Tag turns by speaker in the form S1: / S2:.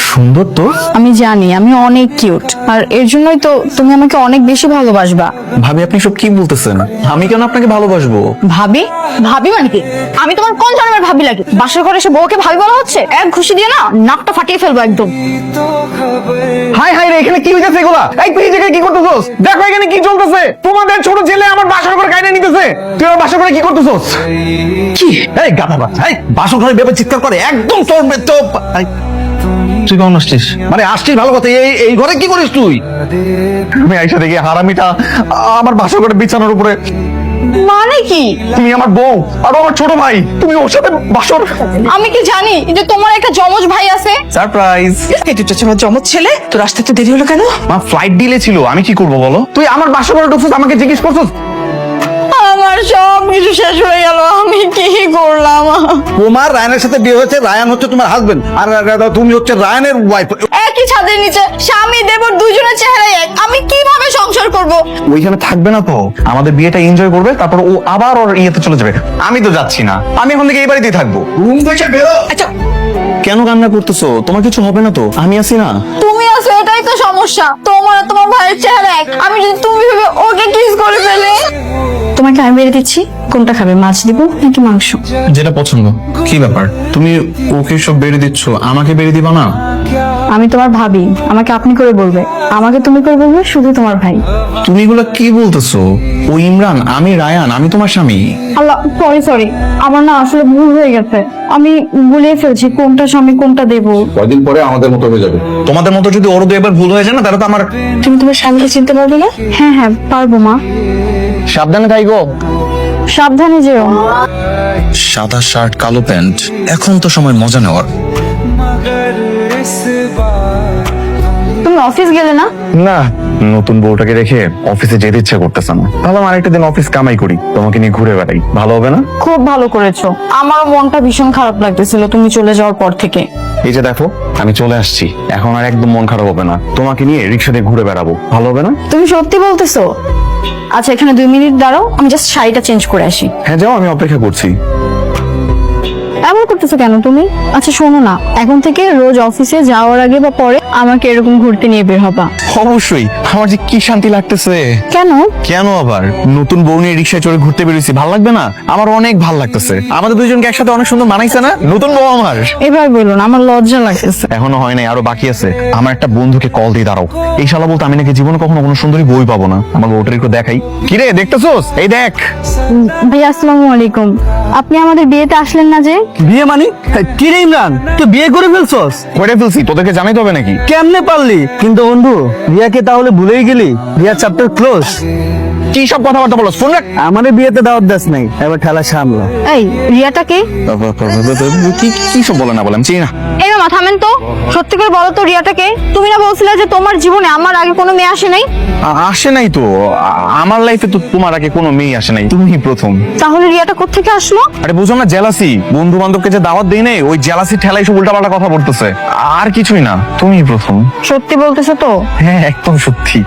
S1: সুন্দর তো।
S2: আমি জানি আমি অনেক কিউট, আর এর জন্যই তো তুমি আমাকে অনেক বেশি ভালোবাসবা।
S1: ভাবি আপনি সব কি বলতেছেন? আমি কেন আপনাকে ভালোবাসবো?
S2: ভাবি? ভাবি মানে কি? আমি তোমার কোন জন্মের ভাবি লাগে? বাসার ঘরে এসে বউকে ভাবি বলা হচ্ছে? এক ঘুষি দিয়ে না নাকটা ফাটিয়ে ফেলবো একদম।
S1: হাই হাই রে, এখানে কি হইতেছে এগুলা? এই তুই এই জায়গায় কি করতেছস? দেখো এখানে কি চলতেছে। তোমাদের ছোট ছেলে আমার বাসার ঘরে কাইনা নিতেছে। তুই আমার বাসার ঘরে কি করতেছস? কি এই গাধা বাচ্চা, এই বাসার ঘরে বেবে চিৎকার করে একদম তোর তো। তুই কেমন আসছিস? মানে আসছিস ভালো কথা, এই ঘরে কি করিস তুই? আমি আইসা দেখি হারামিটা আমার বাসার ঘরে বিছানার উপরে।
S2: মানে কি?
S1: তুমি আমার বউ আর আমার ছোট ভাই, তুমি ওর সাথে বাসর।
S2: আমি কি জানি যে তোমার একটা জমজ ভাই আছে?
S1: সারপ্রাইজ।
S3: এই দুটো আমার জমজ ছেলে, তোর আসতে তো দেরি হলো কেন?
S1: মা ফ্লাইট ডিলে ছিল, আমি কি করব বলো? তুই আমার বাসা ঘরে ঢুকছিস, আমাকে জিজ্ঞেস করছিস?
S2: আমার সব কিছু শেষ হয়ে গেল, আমি কি করলাম?
S4: তোমার রায়ানের সাথে বিয়ে হয়েছে, রায়ান হচ্ছে তোমার হাজবেন্ড, আর তুমি হচ্ছে রায়ানের ওয়াইফ।
S2: একই ছাদের নিচে স্বামী দেবর দুইজনের চেহারাই এক, আমি কিভাবে সংসার করব?
S1: ওইখানে থাকবে না তো, আমাদের বিয়েটা এনজয় করবে, তারপর ও আবার ওর ইয়েতে চলে যাবে। আমি তো যাচ্ছি না, আমি এখন থেকে এই বাড়িতেই থাকবো।
S4: রুম থেকে বেরো।
S3: আচ্ছা
S1: কেন কান্না করতেছো? তোমার কিছু হবে না তো? আমি আছি না।
S2: তুমি আছো এটাই তো সমস্যা, তোমার আর তোমার ভাইয়ের চেহারা এক। আমি যদি তুমি ভেবে ওকে কিস করে ফেলে। তোমাকে আমি বেড়ে দিচ্ছি, কোনটা খাবে? মাছ দিব নাকি মাংস?
S1: যেটা পছন্দ। কি ব্যাপার, তুমি ওকে সব বেড়ে দিচ্ছ, আমাকে বেড়ে দিবা না?
S2: আমি তোমার ভাবি, আমাকে আপনি করে বলবে, আমাকে তুমি করে বলবে শুধু তোমার ভাই।
S1: তুমি এগুলো কি বলতেছো? ও ইমরান, আমি রায়ান, আমি তোমার স্বামী।
S2: আল্লাহ, সরি আমার না আসলে ভুল হয়ে গেছে, আমি ভুলে ফেলছি কোনটা স্বামী কোনটা দেব।
S4: কয়দিন পরে আমাদের মতো হয়ে যাবে।
S1: তোমাদের মতো যদি ওর দু একবার ভুল হয়ে যায় না, তাহলে তো আমার।
S2: তুমি তোমার স্বামীকে চিনতে পারবে না? হ্যাঁ হ্যাঁ পারবো মা।
S1: সাবধানে থাইগো।
S2: সাবধানে যেও।
S1: সাদা শার্ট কালো প্যান্ট, এখন তো সময় মজা নেওয়ার।
S2: তুমি অফিস গেলে না?
S1: না, নতুন বউটাকে রেখে অফিসে যেতে ইচ্ছা করতেছে না। ভাবলাম আরেকটা দিন অফিস কামাই করি, তোমাকে নিয়ে ঘুরে বেড়াই, ভালো হবে না?
S2: খুব ভালো করেছো, আমার মনটা ভীষণ খারাপ লাগতেছিল তুমি চলে যাওয়ার পর থেকে।
S1: এই যে দেখো, আমি চলে আসছি, এখন আর একদম মন খারাপ হবে না। তোমাকে নিয়ে রিক্সা দিয়ে ঘুরে বেড়াবো, ভালো হবে না?
S2: তুমি সত্যি বলতেছো? আচ্ছা এখানে 2 মিনিট দাঁড়াও, আমি জাস্ট শাড়িটা চেঞ্জ করে আসি।
S1: হ্যাঁ যাও, আমি অপেক্ষা করছি।
S2: এমন করতেছো কেন তুমি? আচ্ছা শোনো না, এখন থেকে রোজ অফিসে যাওয়ার আগে বা পরে আমাকে এরকম ঘুরতে নিয়ে বের হবা।
S1: অবশ্যই, আমার যে কি শান্তি লাগতেছে।
S2: কেন?
S1: কেন আবার? নতুন বউ নিয়ে রিক্সায় চড়ে ঘুরতে বেরিয়েছি, ভালো লাগবে না? আমার অনেক ভালো লাগতেছে, আমাদের দুইজনকে একসাথে অনেক সুন্দর মানাইছে না নতুন বউ আমার?
S2: এবার বলুন, আমার লজ্জা লাগতেছে।
S1: এখনো হয় নাই, আরো বাকি আছে। আমার একটা বন্ধুকে কল দিয়ে দাঁড়াও। এই শালা বলতে আমি নাকি জীবনে কখনো কোনো সুন্দরী বই পাবো না। আমার বউটার একটু দেখাই। কিরে দেখতেছোস? এই দেখ।
S2: ভাইয়া আসসালামু আলাইকুম, আপনি আমাদের বিয়েতে আসলেন না যে?
S5: বিয়ে মানে কি রে ইমরান, তুই বিয়ে করে ফেলছস?
S1: করে ফেলছি, তোদেরকে জানাইতে হবে নাকি?
S5: কেমনে পারলি? কিন্তু বন্ধু, রিয়াকে তাহলে ভুলেই গেলি? Riya chapter close.
S1: কি সব কথাবার্তা বলছ? ফোন রাখ।
S5: আমারে বিয়েতে দাওয়াত দাস নাই, এবার ঠেলা সামলা।
S2: এই রিয়াটাকে?
S1: কি সব বলে না বলে আমি চিনি না।
S2: এই মামা থামেন তো, সত্যি করে বলো তো রিয়াটাকে? তুমি না বলছিলে যে তোমার জীবনে আমার আগে কোনো মেয়ে আসে নাই?
S1: আসে নাই তো, আমার লাইফে তো তোমার আগে কোনো মেয়ে আসে নাই, তুমিই প্রথম।
S2: তাহলে রিয়াটা কোত্থেকে আসলো?
S1: আরে বুঝো না, জেলাসি। বন্ধু বান্ধবকে যে দাওয়াত দেই নাই, ওই জেলাসি ঠেলাই সব উল্টাপাল্টা কথা বলতেছে, আর কিছুই না, তুমিই প্রথম।
S2: সত্যি বলতেছো তো?
S1: হ্যাঁ একদম সত্যি।